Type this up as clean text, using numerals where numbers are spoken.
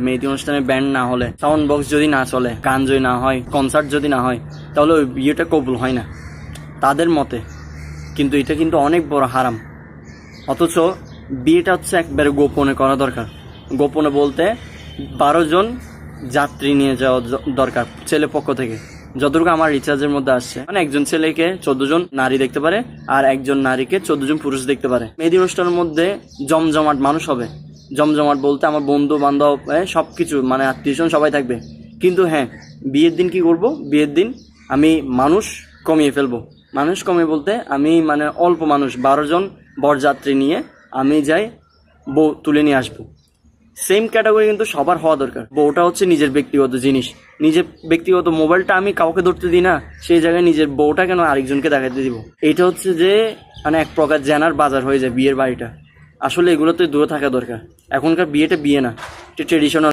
মেহেদি অনুষ্ঠানে ব্যান্ড না হলে, সাউন্ড বক্স যদি না চলে, গান যদি না হয়, কনসার্ট যদি না হয়, তাহলে ওই বিয়েটা কবুল হয় না তাদের মতে। কিন্তু এটা কিন্তু অনেক বড় হারাম। অথচ বিয়েটা হচ্ছে একবারে গোপনে করা দরকার। গোপনে বলতে 12 জন যাত্রী নিয়ে যাওয়া দরকার ছেলে পক্ষ থেকে, যতটুকু আমার রিচার্জের মধ্যে আসছে। মানে একজন ছেলেকে 14 জন নারী দেখতে পারে, আর একজন নারীকে 14 জন পুরুষ দেখতে পারে। মেহেদি অনুষ্ঠানের মধ্যে জমজমাট মানুষ হবে। জমজমাট বলতে আমার বন্ধু বান্ধব সবকিছু, মানে আত্মীয়স্বজন সবাই থাকবে। কিন্তু হ্যাঁ, বিয়ের দিন কি করব? বিয়ের দিন আমি মানুষ কমিয়ে ফেলবো। মানুষ কমিয়ে বলতে আমি মানে অল্প মানুষ, 12 জন বরযাত্রী নিয়ে আমি যাই বউ তুলে নিয়ে আসবো। সেম ক্যাটাগরি কিন্তু সবার হওয়া দরকার। বউটা হচ্ছে নিজের ব্যক্তিগত জিনিস, নিজের ব্যক্তিগত মোবাইলটা আমি কাউকে ধরতে দিই না, সেই জায়গায় নিজের বউটা কেন আরেকজনকে দেখাতে দিব? এটা হচ্ছে যে মানে এক প্রকার জেনার বাজার হয়ে যায় বিয়ের বাড়িটা। আসলে এগুলো তো দূরে থাকা দরকার। এখনকার বিয়েটা বিয়ে না, এটা ট্রেডিশনাল।